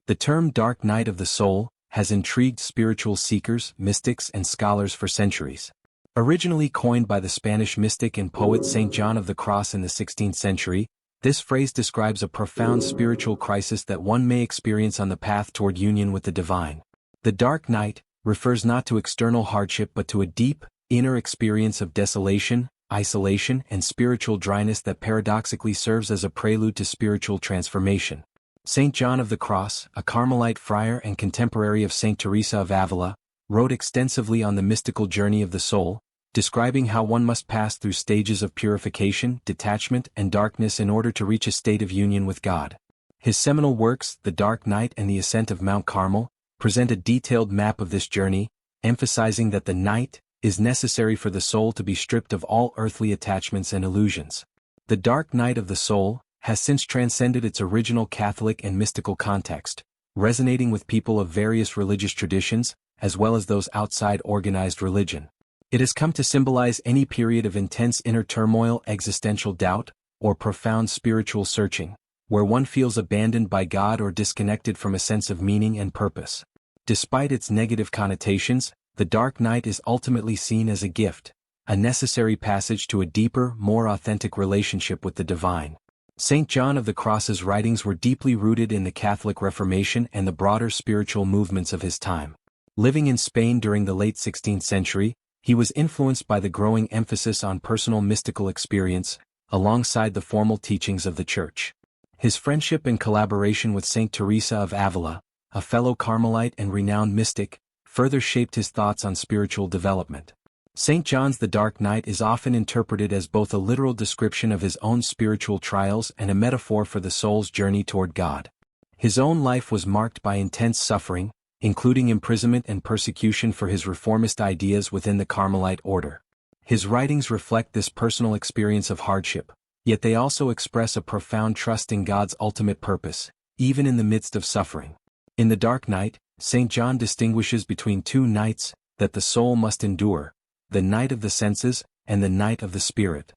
The term dark night of the soul has intrigued spiritual seekers, mystics, and scholars for centuries. Originally coined by the Spanish mystic and poet Saint John of the Cross in the 16th century, this phrase describes a profound spiritual crisis that one may experience on the path toward union with the divine. The dark night refers not to external hardship but to a deep, inner experience of desolation, isolation, and spiritual dryness that paradoxically serves as a prelude to spiritual transformation. Saint John of the Cross, a Carmelite friar and contemporary of Saint Teresa of Avila, wrote extensively on the mystical journey of the soul, describing how one must pass through stages of purification, detachment, and darkness in order to reach a state of union with God. His seminal works, The Dark Night and the Ascent of Mount Carmel, present a detailed map of this journey, emphasizing that the night is necessary for the soul to be stripped of all earthly attachments and illusions. The dark night of the soul has since transcended its original Catholic and mystical context, resonating with people of various religious traditions, as well as those outside organized religion. It has come to symbolize any period of intense inner turmoil, existential doubt, or profound spiritual searching, where one feels abandoned by God or disconnected from a sense of meaning and purpose. Despite its negative connotations, the dark night is ultimately seen as a gift, a necessary passage to a deeper, more authentic relationship with the divine. Saint John of the Cross's writings were deeply rooted in the Catholic Reformation and the broader spiritual movements of his time. Living in Spain during the late 16th century, he was influenced by the growing emphasis on personal mystical experience, alongside the formal teachings of the Church. His friendship and collaboration with Saint Teresa of Avila, a fellow Carmelite and renowned mystic, further shaped his thoughts on spiritual development. Saint John's The Dark Night is often interpreted as both a literal description of his own spiritual trials and a metaphor for the soul's journey toward God. His own life was marked by intense suffering, including imprisonment and persecution for his reformist ideas within the Carmelite order. His writings reflect this personal experience of hardship, yet they also express a profound trust in God's ultimate purpose, even in the midst of suffering. In The Dark Night, Saint John distinguishes between two nights that the soul must endure: the night of the senses and the night of the spirit.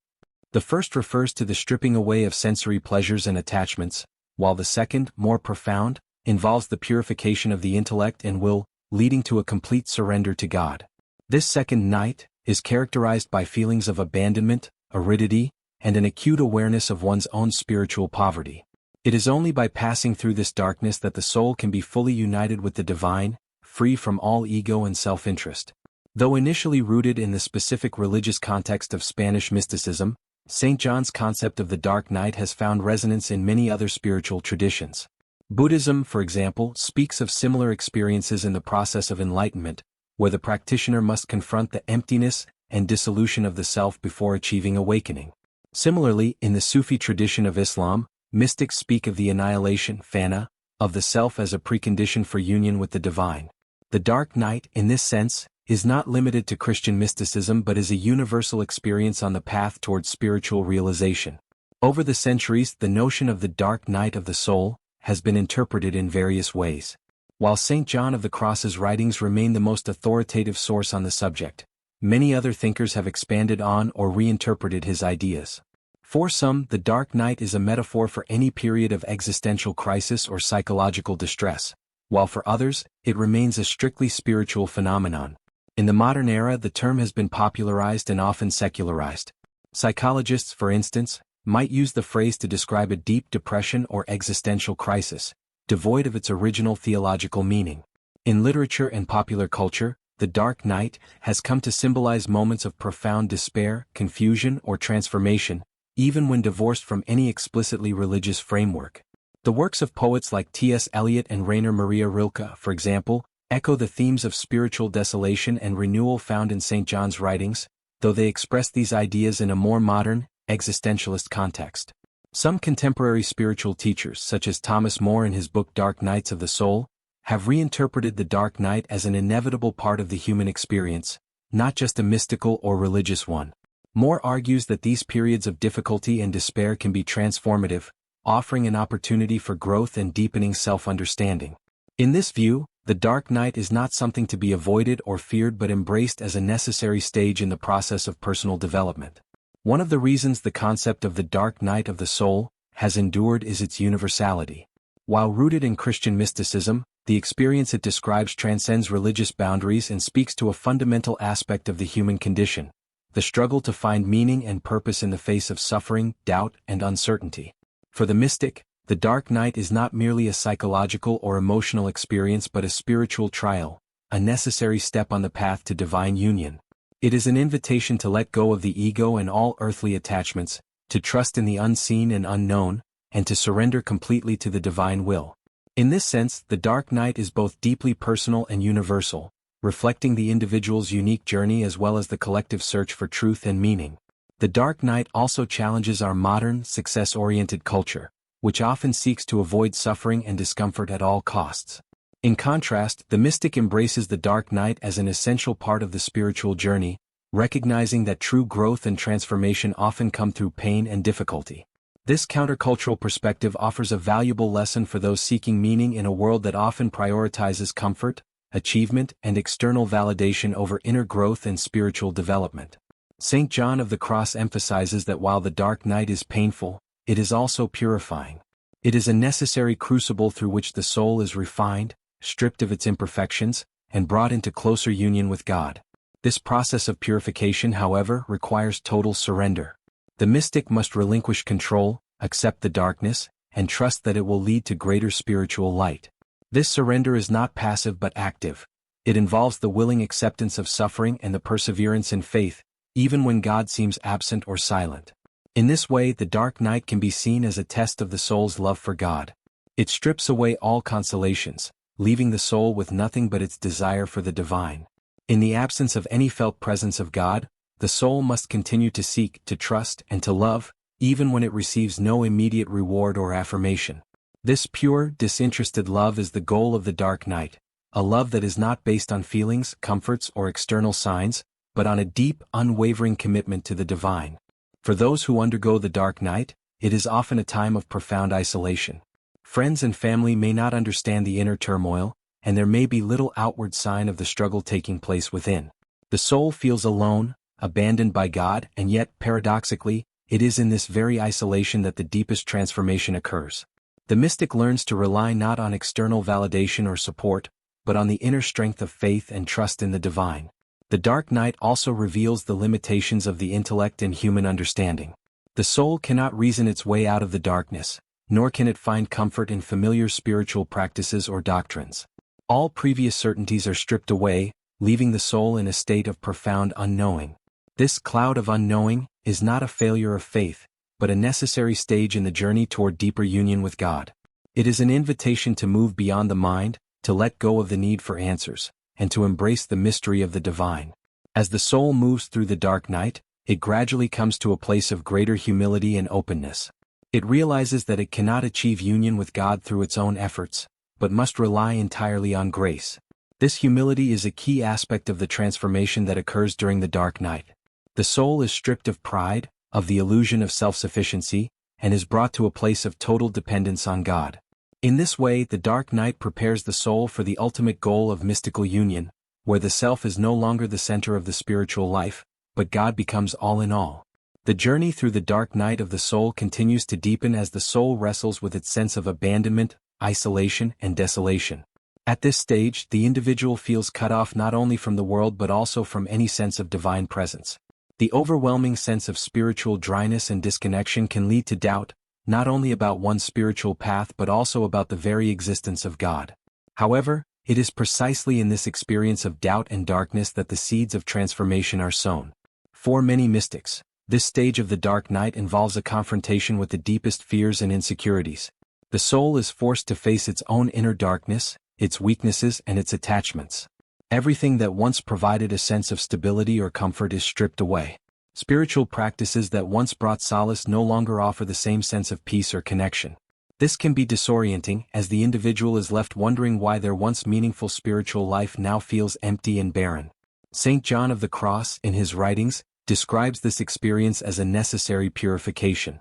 The first refers to the stripping away of sensory pleasures and attachments, while the second, more profound, involves the purification of the intellect and will, leading to a complete surrender to God. This second night is characterized by feelings of abandonment, aridity, and an acute awareness of one's own spiritual poverty. It is only by passing through this darkness that the soul can be fully united with the divine, free from all ego and self-interest. Though initially rooted in the specific religious context of Spanish mysticism, St. John's concept of the dark night has found resonance in many other spiritual traditions. Buddhism, for example, speaks of similar experiences in the process of enlightenment, where the practitioner must confront the emptiness and dissolution of the self before achieving awakening. Similarly, in the Sufi tradition of Islam, mystics speak of the annihilation, fana, of the self as a precondition for union with the divine. The dark night, in this sense, is not limited to Christian mysticism but is a universal experience on the path towards spiritual realization. Over the centuries, the notion of the dark night of the soul has been interpreted in various ways. While St. John of the Cross's writings remain the most authoritative source on the subject, many other thinkers have expanded on or reinterpreted his ideas. For some, the dark night is a metaphor for any period of existential crisis or psychological distress, while for others, it remains a strictly spiritual phenomenon. In the modern era, the term has been popularized and often secularized. Psychologists, for instance, might use the phrase to describe a deep depression or existential crisis, devoid of its original theological meaning. In literature and popular culture, the dark night has come to symbolize moments of profound despair, confusion, or transformation, even when divorced from any explicitly religious framework. The works of poets like T.S. Eliot and Rainer Maria Rilke, for example, echo the themes of spiritual desolation and renewal found in St. John's writings, though they express these ideas in a more modern, existentialist context. Some contemporary spiritual teachers, such as Thomas More in his book Dark Nights of the Soul, have reinterpreted the dark night as an inevitable part of the human experience, not just a mystical or religious one. More argues that these periods of difficulty and despair can be transformative, offering an opportunity for growth and deepening self-understanding. In this view, the dark night is not something to be avoided or feared but embraced as a necessary stage in the process of personal development. One of the reasons the concept of the dark night of the soul has endured is its universality. While rooted in Christian mysticism, the experience it describes transcends religious boundaries and speaks to a fundamental aspect of the human condition: the struggle to find meaning and purpose in the face of suffering, doubt, and uncertainty. For the mystic, the dark night is not merely a psychological or emotional experience but a spiritual trial, a necessary step on the path to divine union. It is an invitation to let go of the ego and all earthly attachments, to trust in the unseen and unknown, and to surrender completely to the divine will. In this sense, the dark night is both deeply personal and universal, reflecting the individual's unique journey as well as the collective search for truth and meaning. The dark night also challenges our modern, success-oriented culture, which often seeks to avoid suffering and discomfort at all costs. In contrast, the mystic embraces the dark night as an essential part of the spiritual journey, recognizing that true growth and transformation often come through pain and difficulty. This countercultural perspective offers a valuable lesson for those seeking meaning in a world that often prioritizes comfort, achievement, and external validation over inner growth and spiritual development. St. John of the Cross emphasizes that while the dark night is painful, it is also purifying. It is a necessary crucible through which the soul is refined, stripped of its imperfections, and brought into closer union with God. This process of purification, however, requires total surrender. The mystic must relinquish control, accept the darkness, and trust that it will lead to greater spiritual light. This surrender is not passive but active. It involves the willing acceptance of suffering and the perseverance in faith, even when God seems absent or silent. In this way, the dark night can be seen as a test of the soul's love for God. It strips away all consolations, leaving the soul with nothing but its desire for the divine. In the absence of any felt presence of God, the soul must continue to seek, to trust, and to love, even when it receives no immediate reward or affirmation. This pure, disinterested love is the goal of the dark night, a love that is not based on feelings, comforts, or external signs, but on a deep, unwavering commitment to the divine. For those who undergo the dark night, it is often a time of profound isolation. Friends and family may not understand the inner turmoil, and there may be little outward sign of the struggle taking place within. The soul feels alone, abandoned by God, and yet, paradoxically, it is in this very isolation that the deepest transformation occurs. The mystic learns to rely not on external validation or support, but on the inner strength of faith and trust in the divine. The dark night also reveals the limitations of the intellect and human understanding. The soul cannot reason its way out of the darkness, nor can it find comfort in familiar spiritual practices or doctrines. All previous certainties are stripped away, leaving the soul in a state of profound unknowing. This cloud of unknowing is not a failure of faith, but a necessary stage in the journey toward deeper union with God. It is an invitation to move beyond the mind, to let go of the need for answers, and to embrace the mystery of the divine. As the soul moves through the dark night, it gradually comes to a place of greater humility and openness. It realizes that it cannot achieve union with God through its own efforts, but must rely entirely on grace. This humility is a key aspect of the transformation that occurs during the dark night. The soul is stripped of pride, of the illusion of self-sufficiency, and is brought to a place of total dependence on God. In this way, the dark night prepares the soul for the ultimate goal of mystical union, where the self is no longer the center of the spiritual life, but God becomes all in all. The journey through the dark night of the soul continues to deepen as the soul wrestles with its sense of abandonment, isolation, and desolation. At this stage, the individual feels cut off not only from the world but also from any sense of divine presence. The overwhelming sense of spiritual dryness and disconnection can lead to doubt, not only about one's spiritual path but also about the very existence of God. However, it is precisely in this experience of doubt and darkness that the seeds of transformation are sown. For many mystics, this stage of the dark night involves a confrontation with the deepest fears and insecurities. The soul is forced to face its own inner darkness, its weaknesses, and its attachments. Everything that once provided a sense of stability or comfort is stripped away. Spiritual practices that once brought solace no longer offer the same sense of peace or connection. This can be disorienting, as the individual is left wondering why their once meaningful spiritual life now feels empty and barren. St. John of the Cross, in his writings, describes this experience as a necessary purification.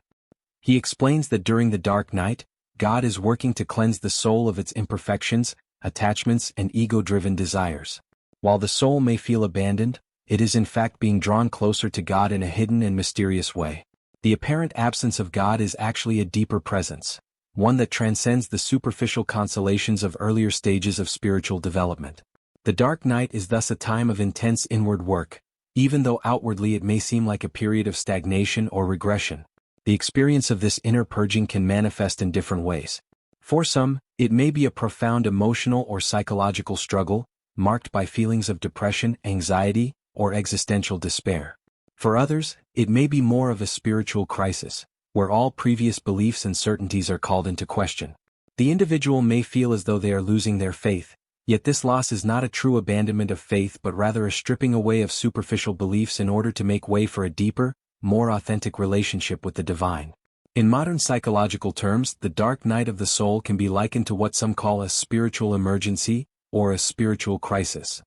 He explains that during the dark night, God is working to cleanse the soul of its imperfections, attachments, and ego-driven desires. While the soul may feel abandoned, it is in fact being drawn closer to God in a hidden and mysterious way. The apparent absence of God is actually a deeper presence. one that transcends the superficial consolations of earlier stages of spiritual development. The dark night is thus a time of intense inward work, even though outwardly it may seem like a period of stagnation or regression. The experience of this inner purging can manifest in different ways. For some, it may be a profound emotional or psychological struggle, marked by feelings of depression, anxiety, or existential despair. For others, it may be more of a spiritual crisis, where all previous beliefs and certainties are called into question. The individual may feel as though they are losing their faith, yet this loss is not a true abandonment of faith but rather a stripping away of superficial beliefs in order to make way for a deeper, more authentic relationship with the divine. In modern psychological terms, the dark night of the soul can be likened to what some call a spiritual emergency or a spiritual crisis.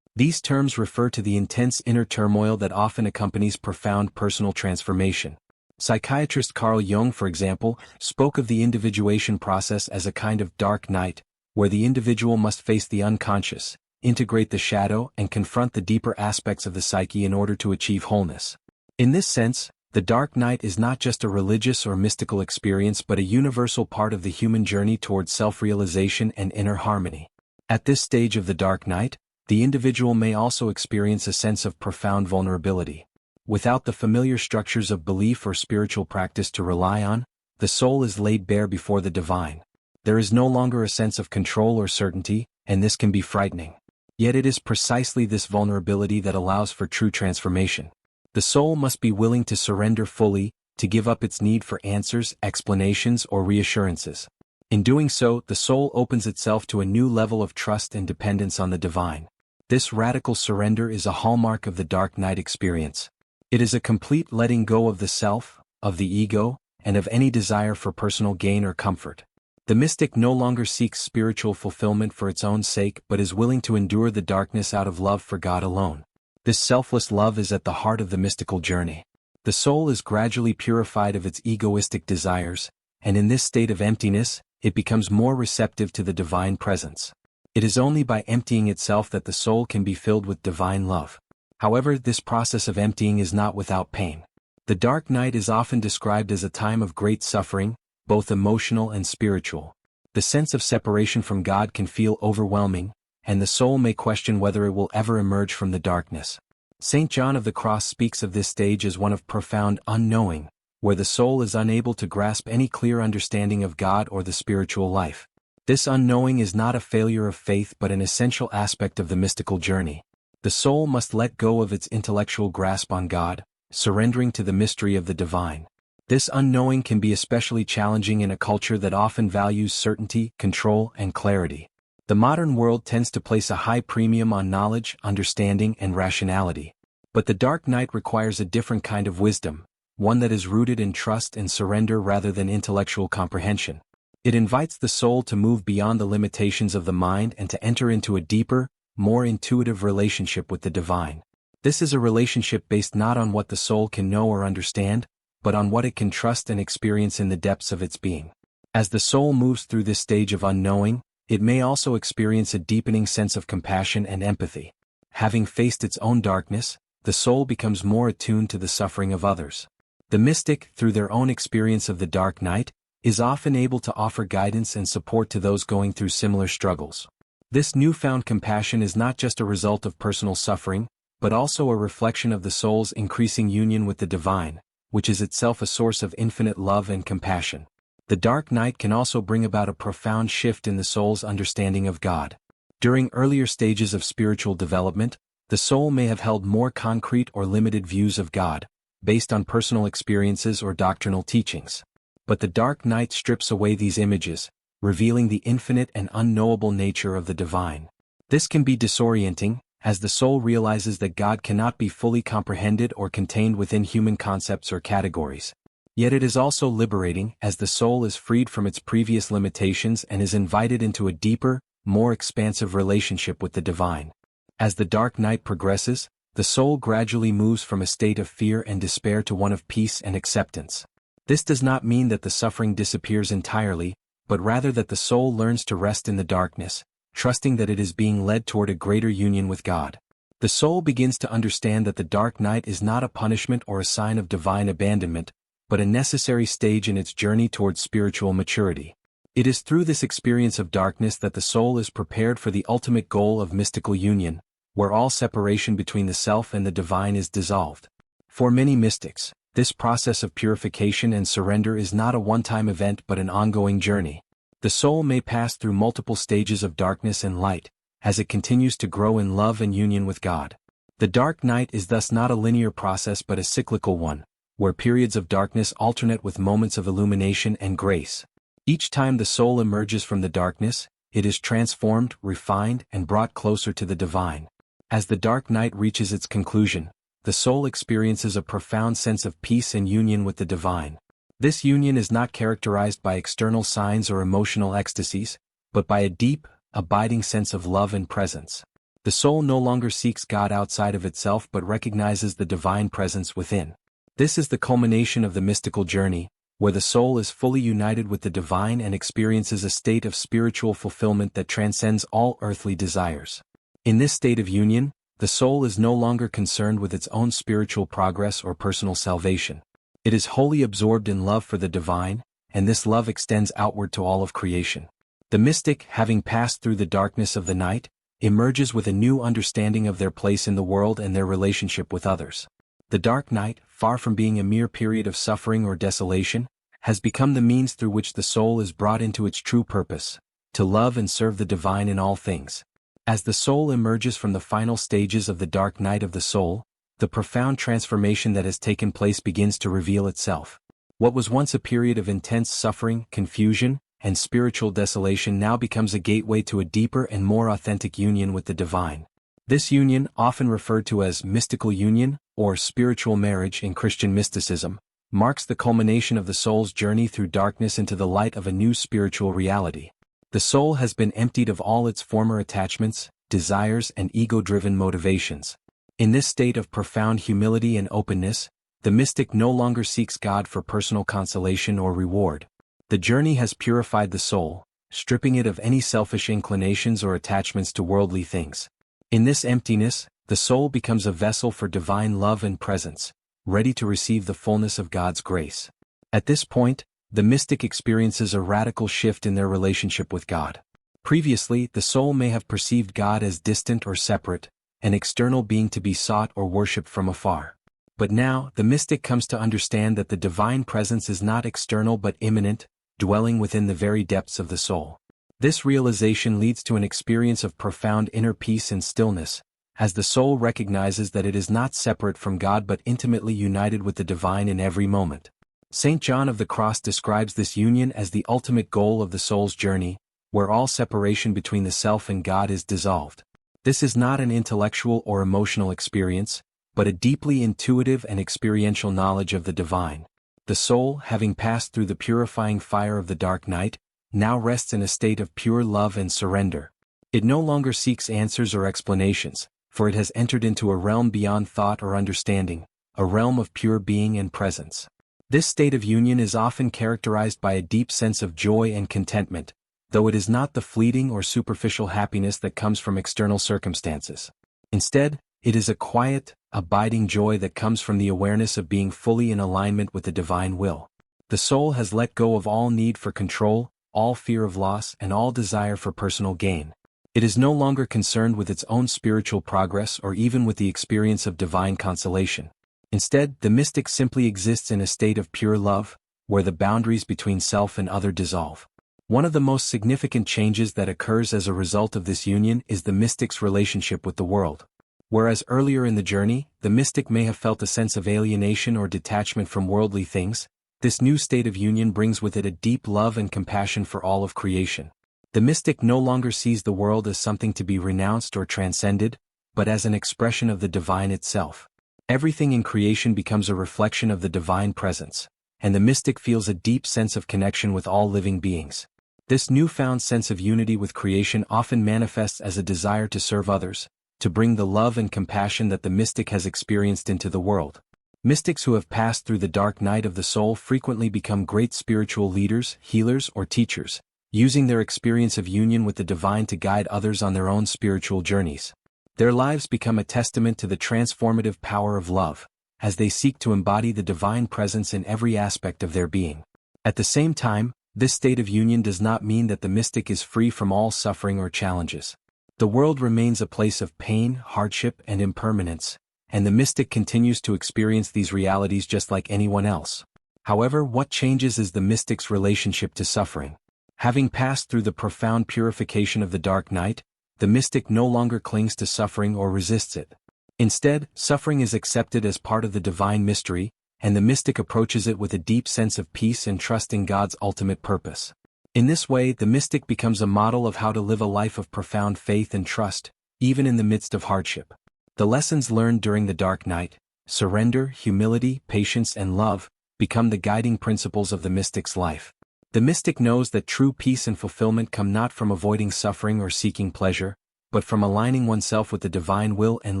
These terms refer to the intense inner turmoil that often accompanies profound personal transformation. Psychiatrist Carl Jung, for example, spoke of the individuation process as a kind of dark night, where the individual must face the unconscious, integrate the shadow, and confront the deeper aspects of the psyche in order to achieve wholeness. In this sense, the dark night is not just a religious or mystical experience but a universal part of the human journey towards self-realization and inner harmony. At this stage of the dark night, the individual may also experience a sense of profound vulnerability. Without the familiar structures of belief or spiritual practice to rely on, the soul is laid bare before the divine. There is no longer a sense of control or certainty, and this can be frightening. Yet it is precisely this vulnerability that allows for true transformation. The soul must be willing to surrender fully, to give up its need for answers, explanations, or reassurances. In doing so, the soul opens itself to a new level of trust and dependence on the divine. This radical surrender is a hallmark of the dark night experience. It is a complete letting go of the self, of the ego, and of any desire for personal gain or comfort. The mystic no longer seeks spiritual fulfillment for its own sake but is willing to endure the darkness out of love for God alone. This selfless love is at the heart of the mystical journey. The soul is gradually purified of its egoistic desires, and in this state of emptiness, it becomes more receptive to the divine presence. It is only by emptying itself that the soul can be filled with divine love. However, this process of emptying is not without pain. The dark night is often described as a time of great suffering, both emotional and spiritual. The sense of separation from God can feel overwhelming, and the soul may question whether it will ever emerge from the darkness. St. John of the Cross speaks of this stage as one of profound unknowing, where the soul is unable to grasp any clear understanding of God or the spiritual life. This unknowing is not a failure of faith but an essential aspect of the mystical journey. The soul must let go of its intellectual grasp on God, surrendering to the mystery of the divine. This unknowing can be especially challenging in a culture that often values certainty, control, and clarity. The modern world tends to place a high premium on knowledge, understanding, and rationality. But the dark night requires a different kind of wisdom, one that is rooted in trust and surrender rather than intellectual comprehension. It invites the soul to move beyond the limitations of the mind and to enter into a deeper, more intuitive relationship with the divine. This is a relationship based not on what the soul can know or understand, but on what it can trust and experience in the depths of its being. As the soul moves through this stage of unknowing, it may also experience a deepening sense of compassion and empathy. Having faced its own darkness, the soul becomes more attuned to the suffering of others. The mystic, through their own experience of the dark night, is often able to offer guidance and support to those going through similar struggles. This newfound compassion is not just a result of personal suffering, but also a reflection of the soul's increasing union with the divine, which is itself a source of infinite love and compassion. The dark night can also bring about a profound shift in the soul's understanding of God. During earlier stages of spiritual development, the soul may have held more concrete or limited views of God, based on personal experiences or doctrinal teachings. But the dark night strips away these images, revealing the infinite and unknowable nature of the divine. This can be disorienting, as the soul realizes that God cannot be fully comprehended or contained within human concepts or categories. Yet it is also liberating, as the soul is freed from its previous limitations and is invited into a deeper, more expansive relationship with the divine. As the dark night progresses, the soul gradually moves from a state of fear and despair to one of peace and acceptance. This does not mean that the suffering disappears entirely, but rather that the soul learns to rest in the darkness, trusting that it is being led toward a greater union with God. The soul begins to understand that the dark night is not a punishment or a sign of divine abandonment, but a necessary stage in its journey towards spiritual maturity. It is through this experience of darkness that the soul is prepared for the ultimate goal of mystical union, where all separation between the self and the divine is dissolved. For many mystics, this process of purification and surrender is not a one-time event but an ongoing journey. The soul may pass through multiple stages of darkness and light, as it continues to grow in love and union with God. The dark night is thus not a linear process but a cyclical one, where periods of darkness alternate with moments of illumination and grace. Each time the soul emerges from the darkness, it is transformed, refined, and brought closer to the divine. As the dark night reaches its conclusion, the soul experiences a profound sense of peace and union with the divine. This union is not characterized by external signs or emotional ecstasies, but by a deep, abiding sense of love and presence. The soul no longer seeks God outside of itself but recognizes the divine presence within. This is the culmination of the mystical journey, where the soul is fully united with the divine and experiences a state of spiritual fulfillment that transcends all earthly desires. In this state of union, the soul is no longer concerned with its own spiritual progress or personal salvation. It is wholly absorbed in love for the divine, and this love extends outward to all of creation. The mystic, having passed through the darkness of the night, emerges with a new understanding of their place in the world and their relationship with others. The dark night, far from being a mere period of suffering or desolation, has become the means through which the soul is brought into its true purpose, to love and serve the divine in all things. As the soul emerges from the final stages of the dark night of the soul, the profound transformation that has taken place begins to reveal itself. What was once a period of intense suffering, confusion, and spiritual desolation now becomes a gateway to a deeper and more authentic union with the divine. This union, often referred to as mystical union, or spiritual marriage in Christian mysticism, marks the culmination of the soul's journey through darkness into the light of a new spiritual reality. The soul has been emptied of all its former attachments, desires, and ego-driven motivations. In this state of profound humility and openness, the mystic no longer seeks God for personal consolation or reward. The journey has purified the soul, stripping it of any selfish inclinations or attachments to worldly things. In this emptiness, the soul becomes a vessel for divine love and presence, ready to receive the fullness of God's grace. At this point, the mystic experiences a radical shift in their relationship with God. Previously, the soul may have perceived God as distant or separate, an external being to be sought or worshipped from afar. But now, the mystic comes to understand that the divine presence is not external but immanent, dwelling within the very depths of the soul. This realization leads to an experience of profound inner peace and stillness, as the soul recognizes that it is not separate from God but intimately united with the divine in every moment. St. John of the Cross describes this union as the ultimate goal of the soul's journey, where all separation between the self and God is dissolved. This is not an intellectual or emotional experience, but a deeply intuitive and experiential knowledge of the divine. The soul, having passed through the purifying fire of the dark night, now rests in a state of pure love and surrender. It no longer seeks answers or explanations, for it has entered into a realm beyond thought or understanding, a realm of pure being and presence. This state of union is often characterized by a deep sense of joy and contentment, though it is not the fleeting or superficial happiness that comes from external circumstances. Instead, it is a quiet, abiding joy that comes from the awareness of being fully in alignment with the divine will. The soul has let go of all need for control, all fear of loss, and all desire for personal gain. It is no longer concerned with its own spiritual progress or even with the experience of divine consolation. Instead, the mystic simply exists in a state of pure love, where the boundaries between self and other dissolve. One of the most significant changes that occurs as a result of this union is the mystic's relationship with the world. Whereas earlier in the journey, the mystic may have felt a sense of alienation or detachment from worldly things, this new state of union brings with it a deep love and compassion for all of creation. The mystic no longer sees the world as something to be renounced or transcended, but as an expression of the divine itself. Everything in creation becomes a reflection of the divine presence, and the mystic feels a deep sense of connection with all living beings. This newfound sense of unity with creation often manifests as a desire to serve others, to bring the love and compassion that the mystic has experienced into the world. Mystics who have passed through the dark night of the soul frequently become great spiritual leaders, healers, or teachers, using their experience of union with the divine to guide others on their own spiritual journeys. Their lives become a testament to the transformative power of love, as they seek to embody the divine presence in every aspect of their being. At the same time, This state of union does not mean that the mystic is free from all suffering or challenges. The world remains a place of pain, hardship, and impermanence, and the mystic continues to experience these realities just like anyone else. However, what changes is the mystic's relationship to suffering. Having passed through the profound purification of the dark night, the mystic no longer clings to suffering or resists it. Instead, suffering is accepted as part of the divine mystery, and the mystic approaches it with a deep sense of peace and trust in God's ultimate purpose. In this way, the mystic becomes a model of how to live a life of profound faith and trust, even in the midst of hardship. The lessons learned during the dark night, surrender, humility, patience, and love, become the guiding principles of the mystic's life. The mystic knows that true peace and fulfillment come not from avoiding suffering or seeking pleasure, but from aligning oneself with the divine will and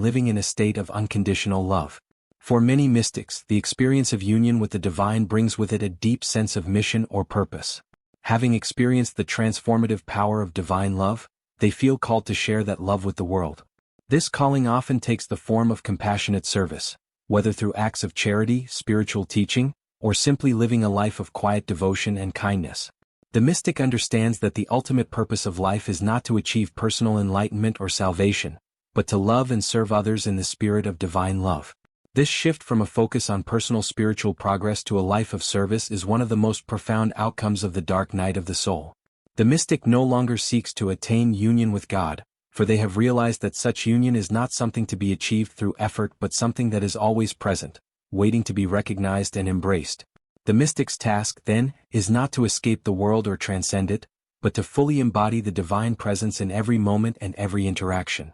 living in a state of unconditional love. For many mystics, the experience of union with the divine brings with it a deep sense of mission or purpose. Having experienced the transformative power of divine love, they feel called to share that love with the world. This calling often takes the form of compassionate service, whether through acts of charity, spiritual teaching, or simply living a life of quiet devotion and kindness. The mystic understands that the ultimate purpose of life is not to achieve personal enlightenment or salvation, but to love and serve others in the spirit of divine love. This shift from a focus on personal spiritual progress to a life of service is one of the most profound outcomes of the dark night of the soul. The mystic no longer seeks to attain union with God, for they have realized that such union is not something to be achieved through effort but something that is always present, waiting to be recognized and embraced. The mystic's task, then, is not to escape the world or transcend it, but to fully embody the divine presence in every moment and every interaction.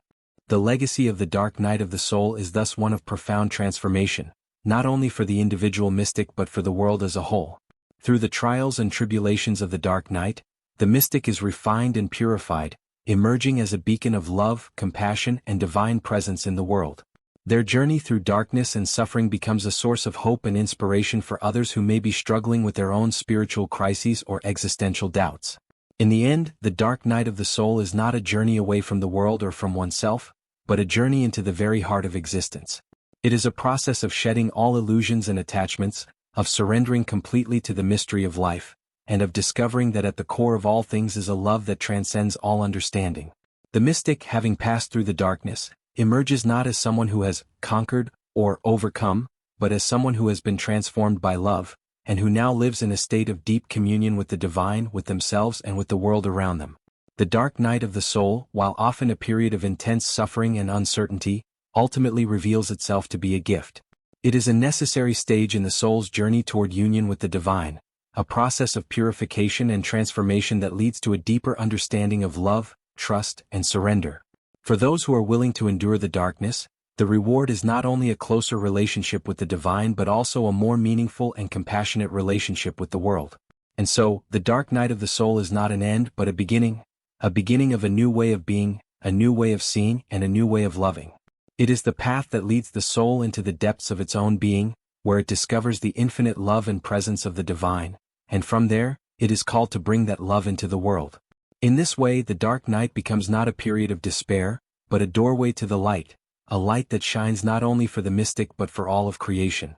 The legacy of the dark night of the soul is thus one of profound transformation, not only for the individual mystic but for the world as a whole. Through the trials and tribulations of the dark night, the mystic is refined and purified, emerging as a beacon of love, compassion, and divine presence in the world. Their journey through darkness and suffering becomes a source of hope and inspiration for others who may be struggling with their own spiritual crises or existential doubts. In the end, the dark night of the soul is not a journey away from the world or from oneself, but a journey into the very heart of existence. It is a process of shedding all illusions and attachments, of surrendering completely to the mystery of life, and of discovering that at the core of all things is a love that transcends all understanding. The mystic, having passed through the darkness, emerges not as someone who has conquered or overcome, but as someone who has been transformed by love, and who now lives in a state of deep communion with the divine, with themselves, and with the world around them. The dark night of the soul, while often a period of intense suffering and uncertainty, ultimately reveals itself to be a gift. It is a necessary stage in the soul's journey toward union with the divine, a process of purification and transformation that leads to a deeper understanding of love, trust, and surrender. For those who are willing to endure the darkness, the reward is not only a closer relationship with the divine but also a more meaningful and compassionate relationship with the world. And so, the dark night of the soul is not an end but a beginning of a new way of being, a new way of seeing, and a new way of loving. It is the path that leads the soul into the depths of its own being, where it discovers the infinite love and presence of the divine, and from there, it is called to bring that love into the world. In this way, the dark night becomes not a period of despair, but a doorway to the light, a light that shines not only for the mystic but for all of creation.